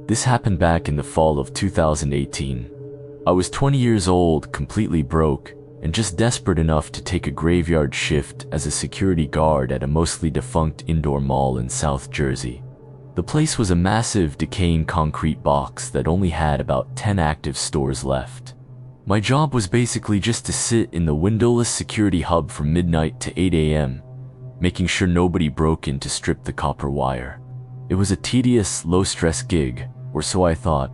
This happened back in the fall of 2018. I was 20 years old, completely broke, and just desperate enough to take a graveyard shift as a security guard at a mostly defunct indoor mall in South Jersey. The place was a massive, decaying concrete box that only had about 10 active stores left. My job was basically just to sit in the windowless security hub from midnight to 8 a.m., making sure nobody broke in to strip the copper wire. It was a tedious, low-stress gig, or so I thought.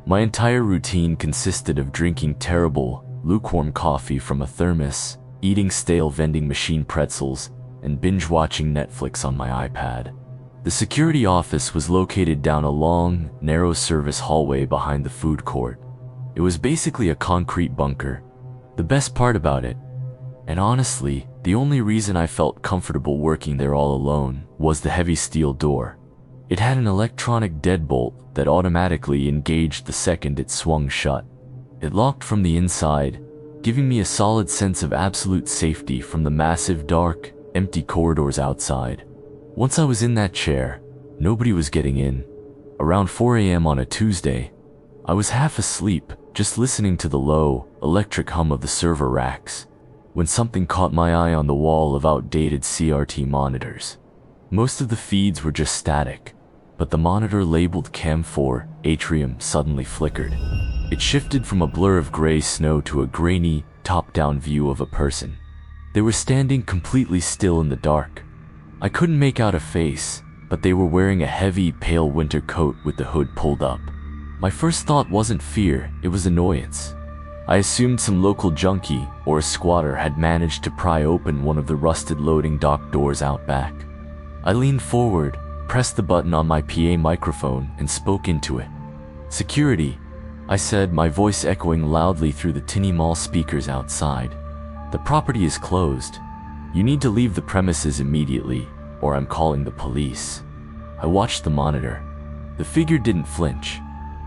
My entire routine consisted of drinking terrible, lukewarm coffee from a thermos, eating stale vending machine pretzels, and binge-watching Netflix on my iPad. The security office was located down a long, narrow service hallway behind the food court. It was basically a concrete bunker. The best part about it, and honestly, the only reason I felt comfortable working there all alone, was the heavy steel door. It had an electronic deadbolt that automatically engaged the second it swung shut. It locked from the inside, giving me a solid sense of absolute safety from the massive, dark, empty corridors outside. Once I was in that chair, nobody was getting in. Around 4 a.m. on a Tuesday, I was half asleep, just listening to the low, electric hum of the server racks, when something caught my eye on the wall of outdated CRT monitors. Most of the feeds were just static, but the monitor labeled Cam 4 Atrium suddenly flickered. It shifted from a blur of gray snow to a grainy, top-down view of a person. They were standing completely still in the dark. I couldn't make out a face, but they were wearing a heavy, pale winter coat with the hood pulled up. My first thought wasn't fear, it was annoyance. I assumed some local junkie or a squatter had managed to pry open one of the rusted loading dock doors out back. I leaned forward, pressed the button on my PA microphone, and spoke into it. "Security," I said, my voice echoing loudly through the tinny mall speakers outside. "The property is closed. You need to leave the premises immediately, or I'm calling the police." I watched the monitor. The figure didn't flinch.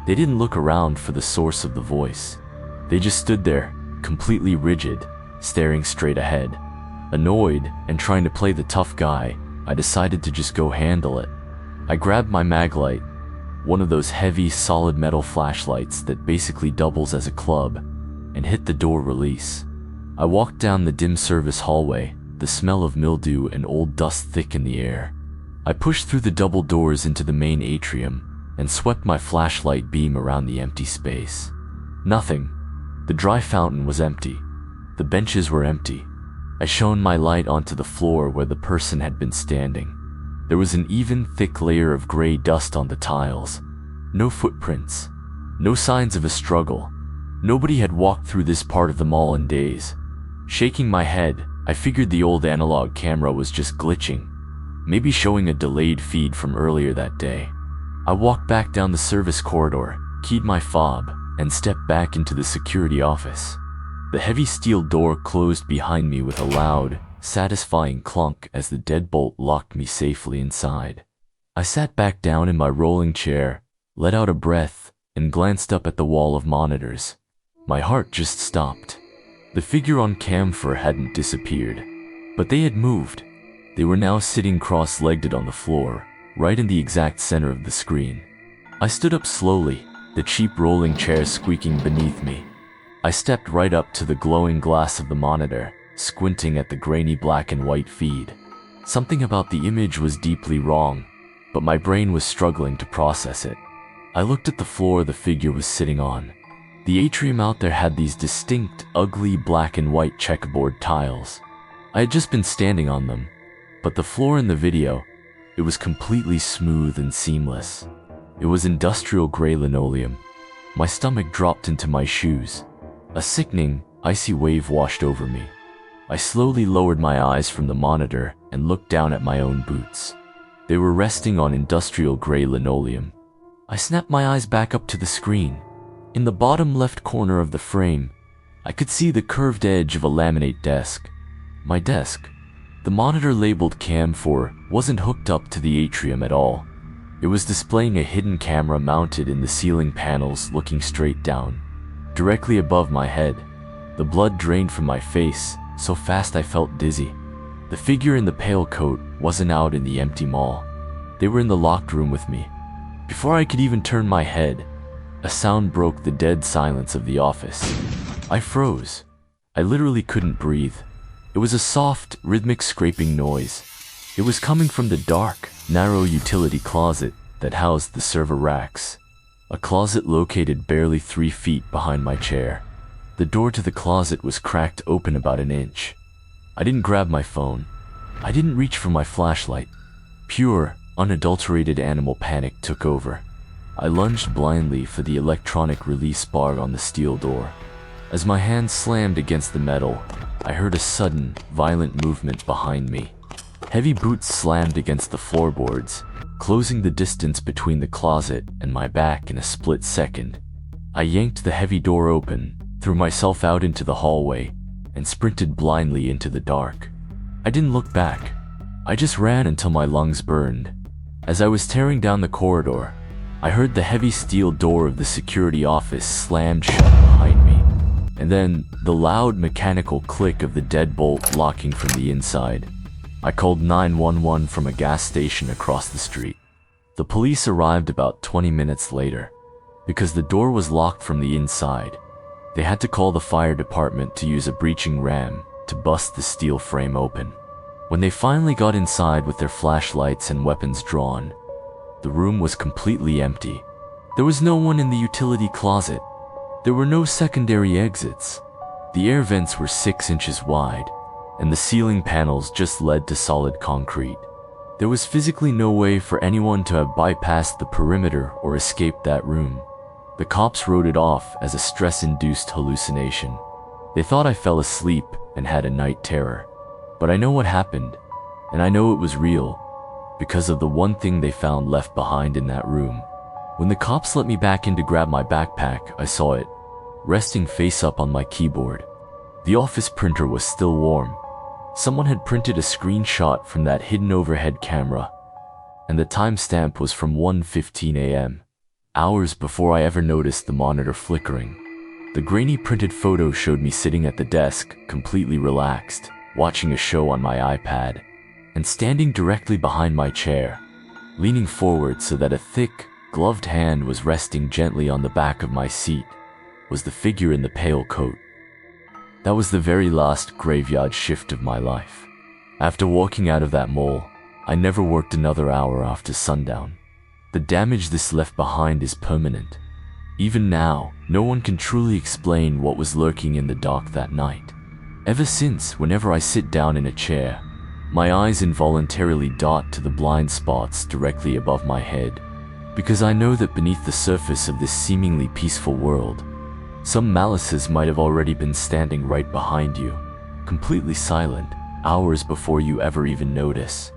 They didn't look around for the source of the voice. They just stood there, completely rigid, staring straight ahead. Annoyed and trying to play the tough guy, I decided to just go handle it. I grabbed my mag light, one of those heavy, solid metal flashlights that basically doubles as a club, and hit the door release. I walked down the dim service hallway, the smell of mildew and old dust thick in the air. I pushed through the double doors into the main atrium and swept my flashlight beam around the empty space. Nothing. The dry fountain was empty. The benches were empty. I shone my light onto the floor where the person had been standing. There was an even, thick layer of gray dust on the tiles. No footprints. No signs of a struggle. Nobody had walked through this part of the mall in days. Shaking my head, I figured the old analog camera was just glitching, maybe showing a delayed feed from earlier that day. I walked back down the service corridor, keyed my fob, and stepped back into the security office. The heavy steel door closed behind me with a loud, satisfying clunk as the deadbolt locked me safely inside. I sat back down in my rolling chair, let out a breath, and glanced up at the wall of monitors. My heart just stopped. The figure on Cam 4 hadn't disappeared, but they had moved. They were now sitting cross-legged on the floor, right in the exact center of the screen. I stood up slowly, the cheap rolling chair squeaking beneath me. I stepped right up to the glowing glass of the monitor, squinting at the grainy black and white feed. Something about the image was deeply wrong, but my brain was struggling to process it. I looked at the floor the figure was sitting on. The atrium out there had these distinct, ugly black and white checkerboard tiles. I had just been standing on them, but the floor in the video, it was completely smooth and seamless. It was industrial gray linoleum. My stomach dropped into my shoes. A sickening, icy wave washed over me. I slowly lowered my eyes from the monitor and looked down at my own boots. They were resting on industrial gray linoleum. I snapped my eyes back up to the screen. In the bottom left corner of the frame, I could see the curved edge of a laminate desk. My desk. The monitor labeled Cam 4 wasn't hooked up to the atrium at all. It was displaying a hidden camera mounted in the ceiling panels looking straight down. directly above my head. The blood drained from my face, so fast I felt dizzy. The figure in the pale coat wasn't out in the empty mall. They were in the locked room with me. Before I could even turn my head, a sound broke the dead silence of the office. I froze. I literally couldn't breathe. It was a soft, rhythmic scraping noise. It was coming from the dark, narrow utility closet that housed the server racks. A closet located barely 3 feet behind my chair. The door to the closet was cracked open about an inch. I didn't grab my phone. I didn't reach for my flashlight. Pure, unadulterated animal panic took over. I lunged blindly for the electronic release bar on the steel door. As my hand slammed against the metal, I heard a sudden, violent movement behind me. Heavy boots slammed against the floorboards, closing the distance between the closet and my back in a split second. I yanked the heavy door open, threw myself out into the hallway, and sprinted blindly into the dark. I didn't look back. I just ran until my lungs burned. As I was tearing down the corridor, I heard the heavy steel door of the security office slammed shut behind me, and then the loud mechanical click of the deadbolt locking from the inside. I called 911 from a gas station across the street. The police arrived about 20 minutes later. Because the door was locked from the inside, they had to call the fire department to use a breaching ram to bust the steel frame open. When they finally got inside with their flashlights and weapons drawn, the room was completely empty. There was no one in the utility closet. There were no secondary exits. The air vents were 6 inches wide, and the ceiling panels just led to solid concrete. There was physically no way for anyone to have bypassed the perimeter or escaped that room. The cops wrote it off as a stress-induced hallucination. They thought I fell asleep and had a night terror. But I know what happened, and I know it was real, because of the one thing they found left behind in that room. When the cops let me back in to grab my backpack, I saw it, resting face up on my keyboard. The office printer was still warm. Someone had printed a screenshot from that hidden overhead camera, and the timestamp was from 1:15 a.m., hours before I ever noticed the monitor flickering. The grainy printed photo showed me sitting at the desk, completely relaxed, watching a show on my iPad, and standing directly behind my chair, leaning forward so that a thick, gloved hand was resting gently on the back of my seat, was the figure in the pale coat. That was the very last graveyard shift of my life. After walking out of that mall, I never worked another hour after sundown. The damage this left behind is permanent. Even now, no one can truly explain what was lurking in the dark that night. Ever since, whenever I sit down in a chair, my eyes involuntarily dart to the blind spots directly above my head, because I know that beneath the surface of this seemingly peaceful world, some malices might have already been standing right behind you, completely silent, hours before you ever even notice.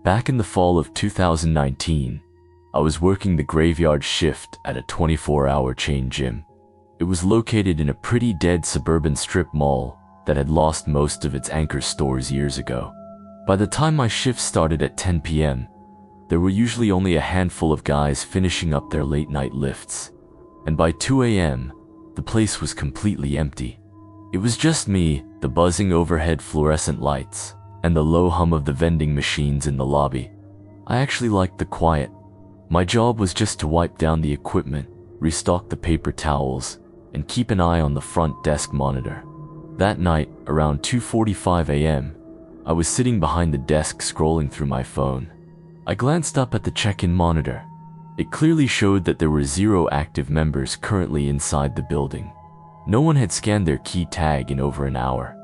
Back in the fall of 2019, I was working the graveyard shift at a 24-hour chain gym. It was located in a pretty dead suburban strip mall that had lost most of its anchor stores years ago. By the time my shift started at 10 p.m., there were usually only a handful of guys finishing up their late-night lifts. And by 2 a.m., the place was completely empty. It was just me, the buzzing overhead fluorescent lights, and the low hum of the vending machines in the lobby. I actually liked the quiet. My job was just to wipe down the equipment, restock the paper towels, and keep an eye on the front desk monitor. That night, around 2:45 a.m., I was sitting behind the desk scrolling through my phone. I glanced up at the check-in monitor. It clearly showed that there were 0 active members currently inside the building. No one had scanned their key tag in over an hour.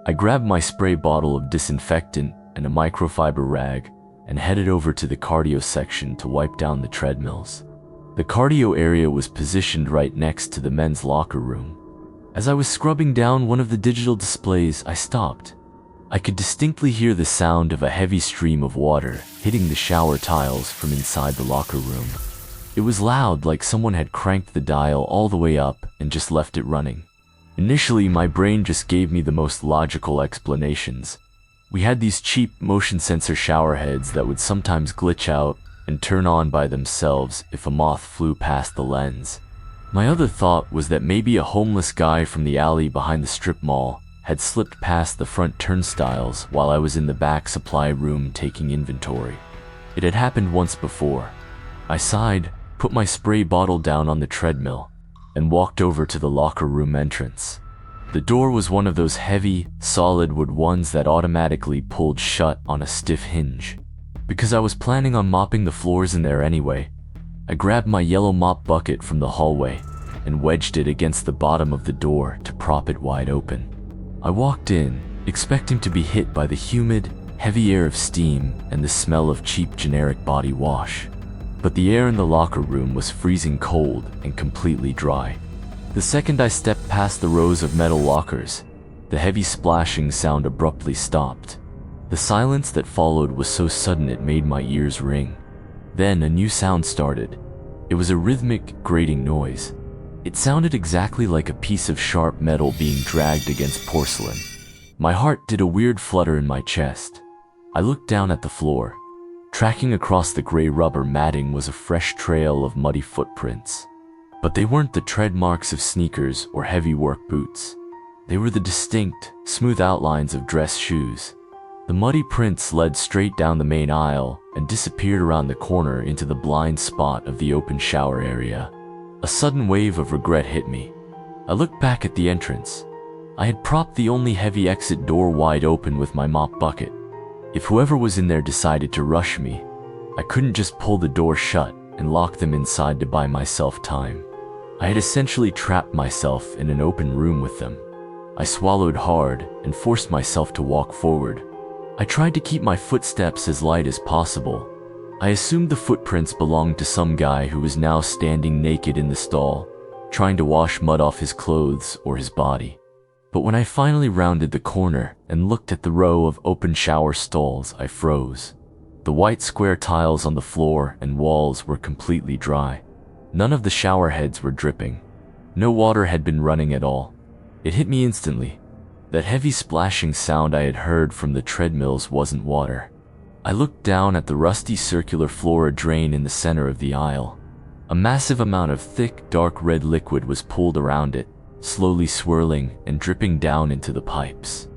I grabbed my spray bottle of disinfectant and a microfiber rag and headed over to the cardio section to wipe down the treadmills. The cardio area was positioned right next to the men's locker room. As I was scrubbing down one of the digital displays, I stopped. I could distinctly hear the sound of a heavy stream of water hitting the shower tiles from inside the locker room. It was loud, like someone had cranked the dial all the way up and just left it running. Initially, my brain just gave me the most logical explanations. We had these cheap motion sensor shower heads that would sometimes glitch out and turn on by themselves if a moth flew past the lens. My other thought was that maybe a homeless guy from the alley behind the strip mall had slipped past the front turnstiles while I was in the back supply room taking inventory. It had happened once before. I sighed, put my spray bottle down on the treadmill, and walked over to the locker room entrance. The door was one of those heavy, solid wood ones that automatically pulled shut on a stiff hinge. Because I was planning on mopping the floors in there anyway, I grabbed my yellow mop bucket from the hallway and wedged it against the bottom of the door to prop it wide open. I walked in, expecting to be hit by the humid, heavy air of steam and the smell of cheap generic body wash. But the air in the locker room was freezing cold and completely dry. The second I stepped past the rows of metal lockers, the heavy splashing sound abruptly stopped. The silence that followed was so sudden it made my ears ring. Then a new sound started. It was a rhythmic, grating noise. It sounded exactly like a piece of sharp metal being dragged against porcelain. My heart did a weird flutter in my chest. I looked down at the floor. Tracking across the gray rubber matting was a fresh trail of muddy footprints. But they weren't the tread marks of sneakers or heavy work boots. They were the distinct, smooth outlines of dress shoes. The muddy prints led straight down the main aisle and disappeared around the corner into the blind spot of the open shower area. A sudden wave of regret hit me. I looked back at the entrance. I had propped the only heavy exit door wide open with my mop bucket. If whoever was in there decided to rush me, I couldn't just pull the door shut and lock them inside to buy myself time. I had essentially trapped myself in an open room with them. I swallowed hard and forced myself to walk forward. I tried to keep my footsteps as light as possible. I assumed the footprints belonged to some guy who was now standing naked in the stall, trying to wash mud off his clothes or his body. But when I finally rounded the corner and looked at the row of open shower stalls, I froze. The white square tiles on the floor and walls were completely dry. None of the shower heads were dripping. No water had been running at all. It hit me instantly. That heavy splashing sound I had heard from the treadmills wasn't water. I looked down at the rusty circular floor drain in the center of the aisle. A massive amount of thick, dark red liquid was pooled around it, slowly swirling and dripping down into the pipes.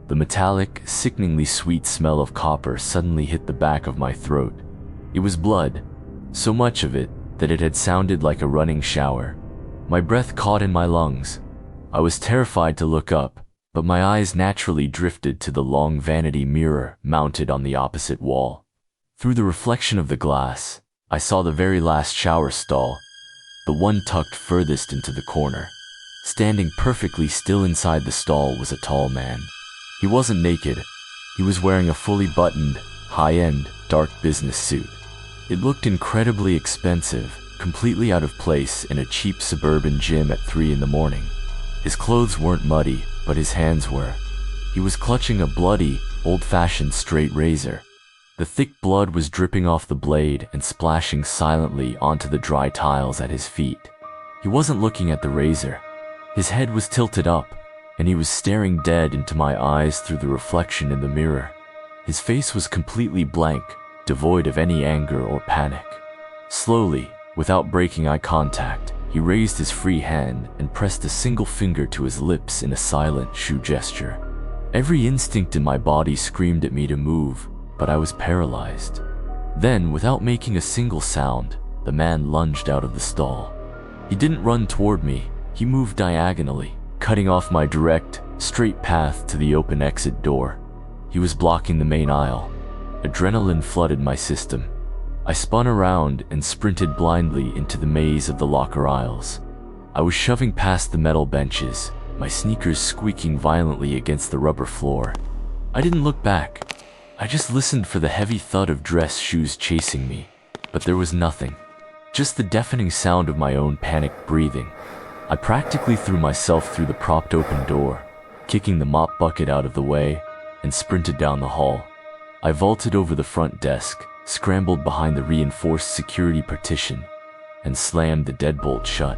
The metallic, sickeningly sweet smell of copper suddenly hit the back of my throat. It was blood, so much of it that it had sounded like a running shower. My breath caught in my lungs. I was terrified to look up, but my eyes naturally drifted to the long vanity mirror mounted on the opposite wall. Through the reflection of the glass, I saw the very last shower stall, the one tucked furthest into the corner. Standing perfectly still inside the stall was a tall man. He wasn't naked. He was wearing a fully buttoned, high-end, dark business suit. It looked incredibly expensive, completely out of place in a cheap suburban gym at 3 in the morning. His clothes weren't muddy, but his hands were. He was clutching a bloody, old-fashioned straight razor. The thick blood was dripping off the blade and splashing silently onto the dry tiles at his feet. He wasn't looking at the razor. His head was tilted up, and he was staring dead into my eyes through the reflection in the mirror. His face was completely blank, devoid of any anger or panic. Slowly, without breaking eye contact, he raised his free hand and pressed a single finger to his lips in a silent shoe gesture. Every instinct in my body screamed at me to move, but I was paralyzed. Then, without making a single sound, the man lunged out of the stall. He didn't run toward me. He moved diagonally, cutting off my direct, straight path to the open exit door. He was blocking the main aisle. Adrenaline flooded my system. I spun around and sprinted blindly into the maze of the locker aisles. I was shoving past the metal benches, my sneakers squeaking violently against the rubber floor. I didn't look back. I just listened for the heavy thud of dress shoes chasing me, but there was nothing. Just the deafening sound of my own panicked breathing. I practically threw myself through the propped open door, kicking the mop bucket out of the way, and sprinted down the hall. I vaulted over the front desk, scrambled behind the reinforced security partition, and slammed the deadbolt shut.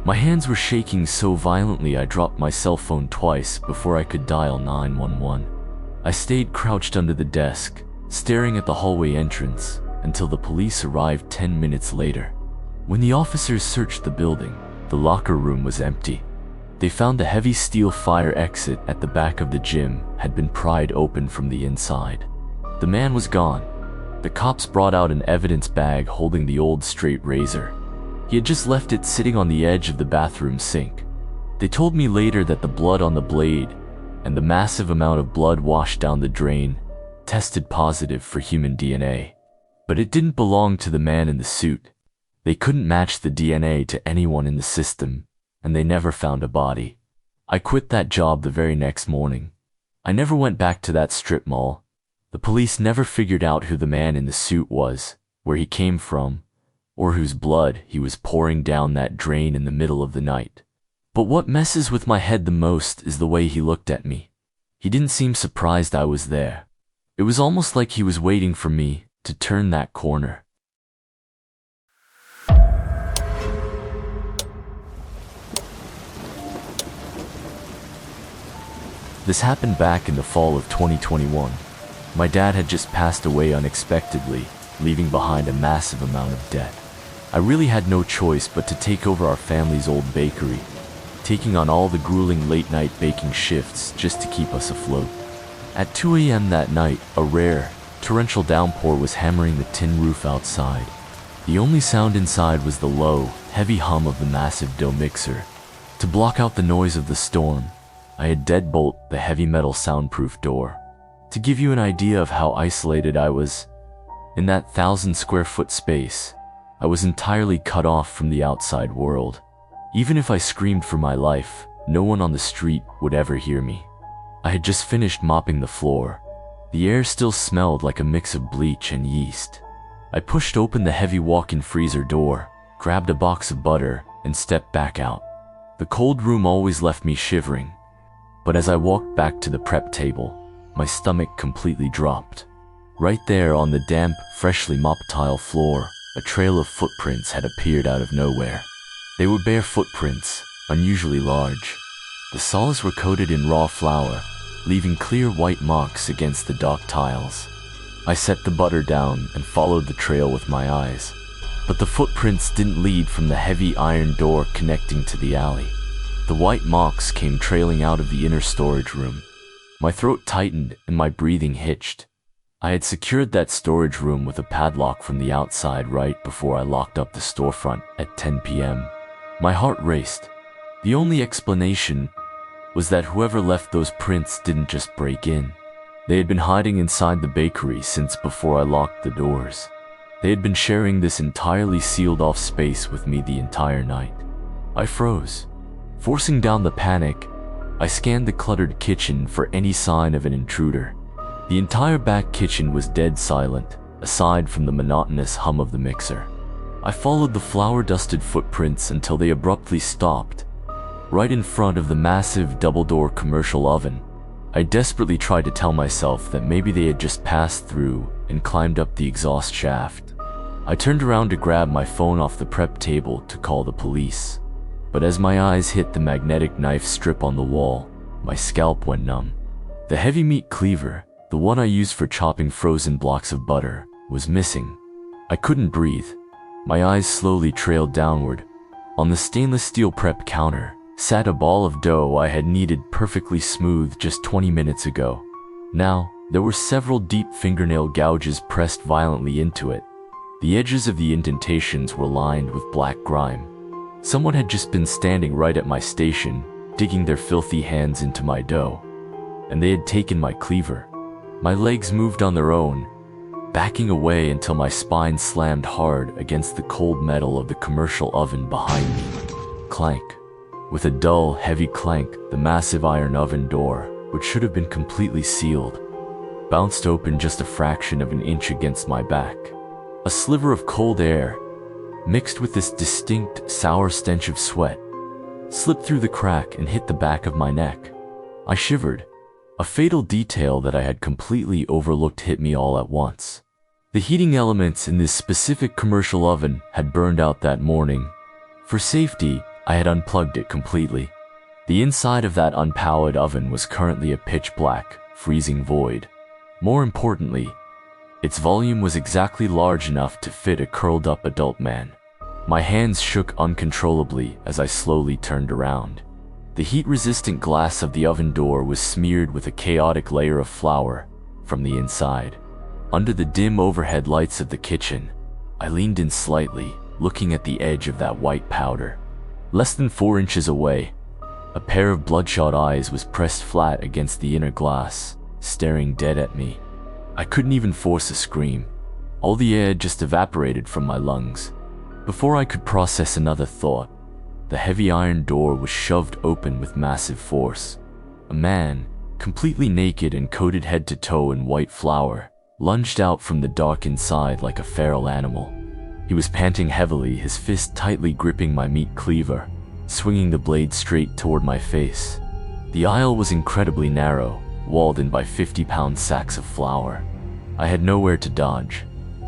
My hands were shaking so violently I dropped my cell phone twice before I could dial 911. I stayed crouched under the desk, staring at the hallway entrance until the police arrived 10 minutes later. When the officers searched the building, the locker room was empty. They found the heavy steel fire exit at the back of the gym had been pried open from the inside. The man was gone. The cops brought out an evidence bag holding the old straight razor. He had just left it sitting on the edge of the bathroom sink. They told me later that the blood on the blade and the massive amount of blood washed down the drain tested positive for human DNA. But it didn't belong to the man in the suit. They couldn't match the DNA to anyone in the system, and they never found a body. I quit that job the very next morning. I never went back to that strip mall. The police never figured out who the man in the suit was, where he came from, or whose blood he was pouring down that drain in the middle of the night. But what messes with my head the most is the way he looked at me. He didn't seem surprised I was there. It was almost like he was waiting for me to turn that corner. This happened back in the fall of 2021. My dad had just passed away unexpectedly, leaving behind a massive amount of debt. I really had no choice but to take over our family's old bakery, taking on all the grueling late-night baking shifts just to keep us afloat. At 2 a.m. that night, a rare, torrential downpour was hammering the tin roof outside. The only sound inside was the low, heavy hum of the massive dough mixer. To block out the noise of the storm, I had deadbolt the heavy metal soundproof door. To give you an idea of how isolated I was, in that 1,000-square-foot space, I was entirely cut off from the outside world. Even if I screamed for my life, no one on the street would ever hear me. I had just finished mopping the floor. The air still smelled like a mix of bleach and yeast. I pushed open the heavy walk-in freezer door, grabbed a box of butter, and stepped back out. The cold room always left me shivering, but as I walked back to the prep table, my stomach completely dropped. Right there on the damp, freshly mopped tile floor, a trail of footprints had appeared out of nowhere. They were bare footprints, unusually large. The soles were coated in raw flour, leaving clear white marks against the dark tiles. I set the butter down and followed the trail with my eyes. But the footprints didn't lead from the heavy iron door connecting to the alley. The white marks came trailing out of the inner storage room. My throat tightened and my breathing hitched. I had secured that storage room with a padlock from the outside right before I locked up the storefront at 10 p.m. My heart raced. The only explanation was that whoever left those prints didn't just break in. They had been hiding inside the bakery since before I locked the doors. They had been sharing this entirely sealed-off space with me the entire night. I froze. Forcing down the panic, I scanned the cluttered kitchen for any sign of an intruder. The entire back kitchen was dead silent, aside from the monotonous hum of the mixer. I followed the flour-dusted footprints until they abruptly stopped, right in front of the massive double-door commercial oven. I desperately tried to tell myself that maybe they had just passed through and climbed up the exhaust shaft. I turned around to grab my phone off the prep table to call the police. But as my eyes hit the magnetic knife strip on the wall, my scalp went numb. The heavy meat cleaver, the one I used for chopping frozen blocks of butter, was missing. I couldn't breathe. My eyes slowly trailed downward. On the stainless steel prep counter sat a ball of dough I had kneaded perfectly smooth just 20 minutes ago. Now, there were several deep fingernail gouges pressed violently into it. The edges of the indentations were lined with black grime. Someone had just been standing right at my station, digging their filthy hands into my dough. And they had taken my cleaver. My legs moved on their own, backing away until my spine slammed hard against the cold metal of the commercial oven behind me. Clank. With a dull, heavy clank, the massive iron oven door, which should have been completely sealed, bounced open just a fraction of an inch against my back. A sliver of cold air, mixed with this distinct, sour stench of sweat, slipped through the crack and hit the back of my neck. I shivered. A fatal detail that I had completely overlooked hit me all at once. The heating elements in this specific commercial oven had burned out that morning. For safety, I had unplugged it completely. The inside of that unpowered oven was currently a pitch black, freezing void. More importantly, its volume was exactly large enough to fit a curled-up adult man. My hands shook uncontrollably as I slowly turned around. The heat-resistant glass of the oven door was smeared with a chaotic layer of flour from the inside. Under the dim overhead lights of the kitchen, I leaned in slightly, looking at the edge of that white powder. Less than 4 inches away, a pair of bloodshot eyes was pressed flat against the inner glass, staring dead at me. I couldn't even force a scream. All the air just evaporated from my lungs. Before I could process another thought, the heavy iron door was shoved open with massive force. A man, completely naked and coated head to toe in white flour, lunged out from the dark inside like a feral animal. He was panting heavily, his fist tightly gripping my meat cleaver, swinging the blade straight toward my face. The aisle was incredibly narrow, walled in by 50-pound sacks of flour. I had nowhere to dodge.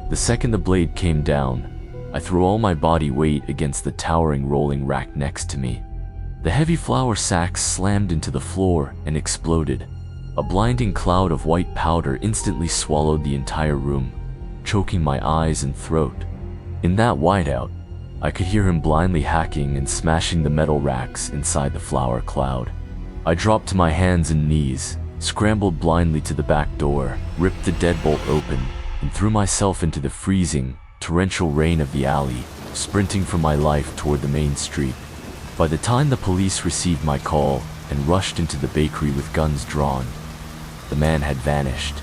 The second the blade came down, I threw all my body weight against the towering rolling rack next to me. The heavy flour sacks slammed into the floor and exploded. A blinding cloud of white powder instantly swallowed the entire room, choking my eyes and throat. In that whiteout, I could hear him blindly hacking and smashing the metal racks inside the flour cloud. I dropped to my hands and knees, scrambled blindly to the back door, ripped the deadbolt open, and threw myself into the freezing, torrential rain of the alley, sprinting for my life toward the main street. By the time the police received my call and rushed into the bakery with guns drawn, the man had vanished.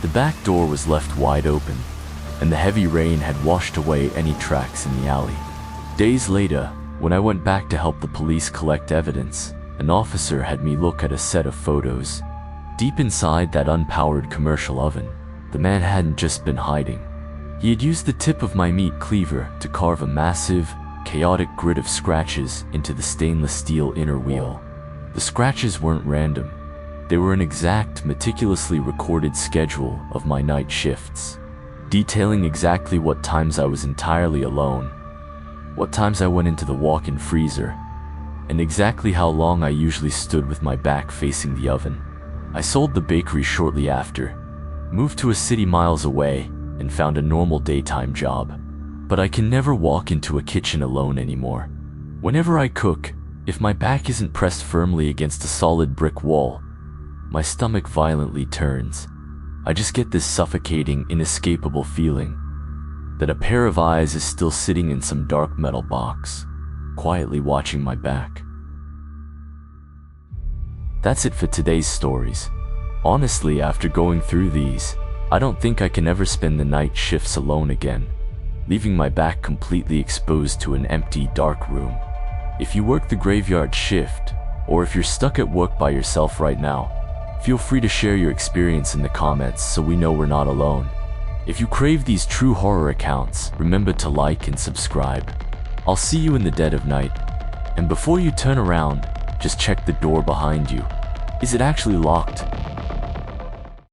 The back door was left wide open, and the heavy rain had washed away any tracks in the alley. Days later, when I went back to help the police collect evidence, an officer had me look at a set of photos. Deep inside that unpowered commercial oven, the man hadn't just been hiding. He had used the tip of my meat cleaver to carve a massive, chaotic grid of scratches into the stainless steel inner wheel. The scratches weren't random. They were an exact, meticulously recorded schedule of my night shifts, detailing exactly what times I was entirely alone, what times I went into the walk-in freezer, and exactly how long I usually stood with my back facing the oven. I sold the bakery shortly after, moved to a city miles away, and found a normal daytime job. But I can never walk into a kitchen alone anymore. Whenever I cook, if my back isn't pressed firmly against a solid brick wall, my stomach violently turns. I just get this suffocating, inescapable feeling that a pair of eyes is still sitting in some dark metal box, quietly watching my back. That's it for today's stories. Honestly, after going through these, I don't think I can ever spend the night shifts alone again, leaving my back completely exposed to an empty, dark room. If you work the graveyard shift, or if you're stuck at work by yourself right now, feel free to share your experience in the comments so we know we're not alone. If you crave these true horror accounts, remember to like and subscribe. I'll see you in the dead of night. And before you turn around, just check the door behind you. Is it actually locked?